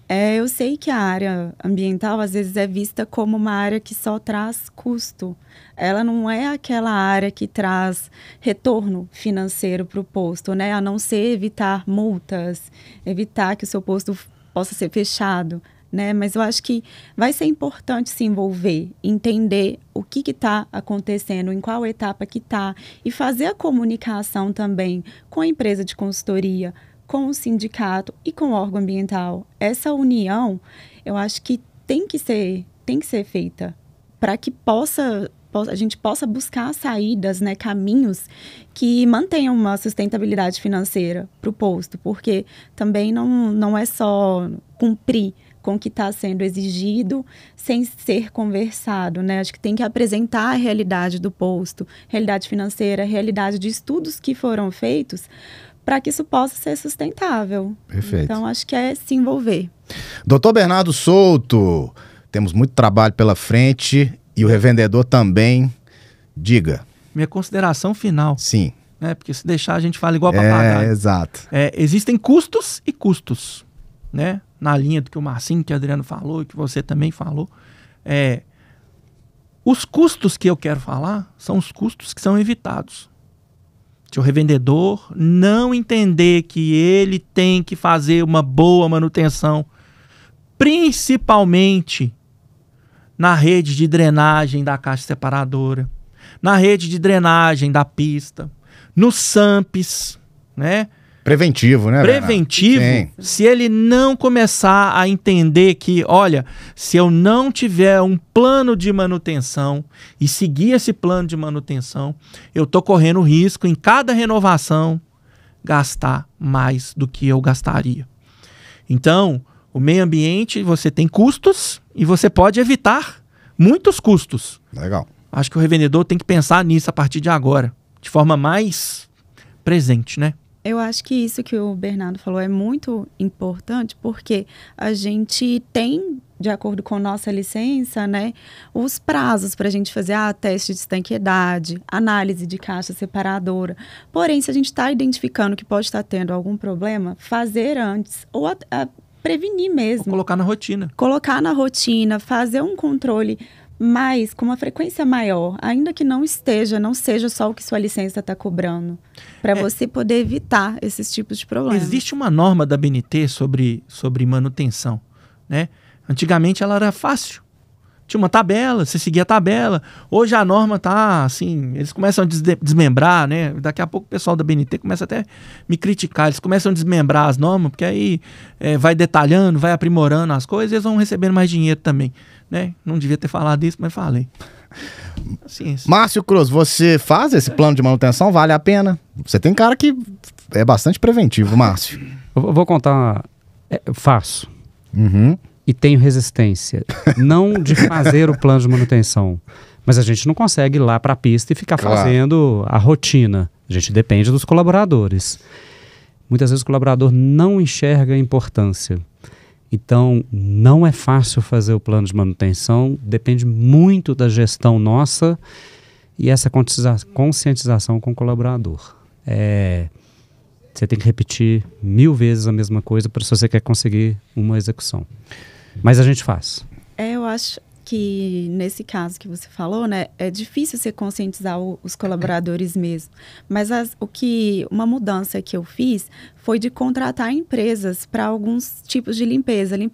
Eu sei que a área ambiental, às vezes, é vista como uma área que só traz custo. Ela não é aquela área que traz retorno financeiro para o posto, né? A não ser evitar multas, evitar que o seu posto possa ser fechado, né? Mas eu acho que vai ser importante se envolver, entender o que está acontecendo, em qual etapa que está, e fazer a comunicação também com a empresa de consultoria, com o sindicato e com o órgão ambiental. Essa união, eu acho que tem que ser feita para que a gente possa buscar saídas, né, caminhos que mantenham uma sustentabilidade financeira para o posto, porque também não é só cumprir com o que está sendo exigido sem ser conversado, né? Acho que tem que apresentar a realidade do posto, realidade financeira, realidade de estudos que foram feitos para que isso possa ser sustentável. Perfeito. Então, acho que é se envolver. Doutor Bernardo Souto, temos muito trabalho pela frente e o revendedor também. Diga. Minha consideração final. Sim. Né? Porque se deixar a gente fala igual papagaio. Exato. Existem custos e custos, né? Na linha do que o Marcinho, que o Adriano falou e que você também falou. Os custos que eu quero falar são os custos que são evitados. Se o revendedor não entender que ele tem que fazer uma boa manutenção, principalmente na rede de drenagem da caixa separadora, na rede de drenagem da pista, nos SAMPs, né? Preventivo, né? Preventivo, se ele não começar a entender que, olha, se eu não tiver um plano de manutenção e seguir esse plano de manutenção, eu estou correndo risco em cada renovação gastar mais do que eu gastaria. Então, o meio ambiente, você tem custos e você pode evitar muitos custos. Legal. Acho que o revendedor tem que pensar nisso a partir de agora, de forma mais presente, né? Eu acho que isso que o Bernardo falou é muito importante, porque a gente tem, de acordo com nossa licença, né, os prazos para a gente fazer teste de estanqueidade, análise de caixa separadora. Porém, se a gente está identificando que pode estar tendo algum problema, fazer antes, ou prevenir mesmo. Ou colocar na rotina. Colocar na rotina, fazer um controle mais, com uma frequência maior, ainda que não seja só o que sua licença está cobrando, para você poder evitar esses tipos de problemas. Existe uma norma da BNT sobre manutenção, né? Antigamente ela era fácil, tinha uma tabela, você seguia a tabela. Hoje a norma tá assim, eles começam a desmembrar, né? Daqui a pouco o pessoal da BNT começa até a me criticar, eles começam a desmembrar as normas, porque aí vai detalhando, vai aprimorando as coisas e eles vão recebendo mais dinheiro também, né? Não devia ter falado isso, mas falei. Assim, Márcio Cruz, você faz esse plano de manutenção? Vale a pena? Você tem cara que é bastante preventivo, Márcio. Eu vou contar, faço. Uhum. E tenho resistência, não de fazer o plano de manutenção, mas a gente não consegue ir lá para a pista e ficar fazendo a rotina. A gente depende dos colaboradores. Muitas vezes o colaborador não enxerga a importância. Então, não é fácil fazer o plano de manutenção, depende muito da gestão nossa e essa conscientização com o colaborador. Você tem que repetir 1000 vezes a mesma coisa se você quer conseguir uma execução. Mas a gente faz. Eu acho que nesse caso que você falou, né, é difícil você conscientizar os colaboradores mesmo. Mas uma mudança que eu fiz foi de contratar empresas para alguns tipos de limpeza de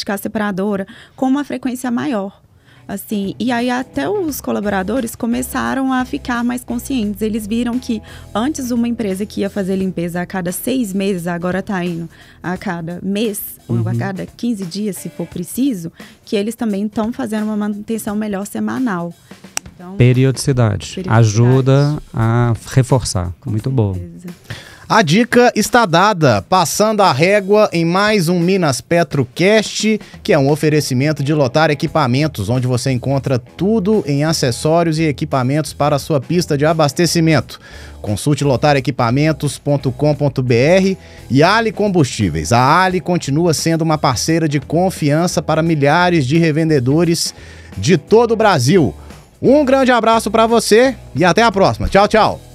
casa separadora com uma frequência maior. Assim, e aí até os colaboradores começaram a ficar mais conscientes. Eles viram que antes uma empresa que ia fazer limpeza a cada 6 meses, agora está indo a cada mês, ou a cada 15 dias, se for preciso, que eles também estão fazendo uma manutenção melhor semanal. Então, periodicidade ajuda a reforçar. Muito bom. A dica está dada, passando a régua em mais um Minas Petrocast, que é um oferecimento de Lotar Equipamentos, onde você encontra tudo em acessórios e equipamentos para a sua pista de abastecimento. Consulte lotarequipamentos.com.br e Ali Combustíveis. A Ali continua sendo uma parceira de confiança para milhares de revendedores de todo o Brasil. Um grande abraço para você e até a próxima. Tchau, tchau.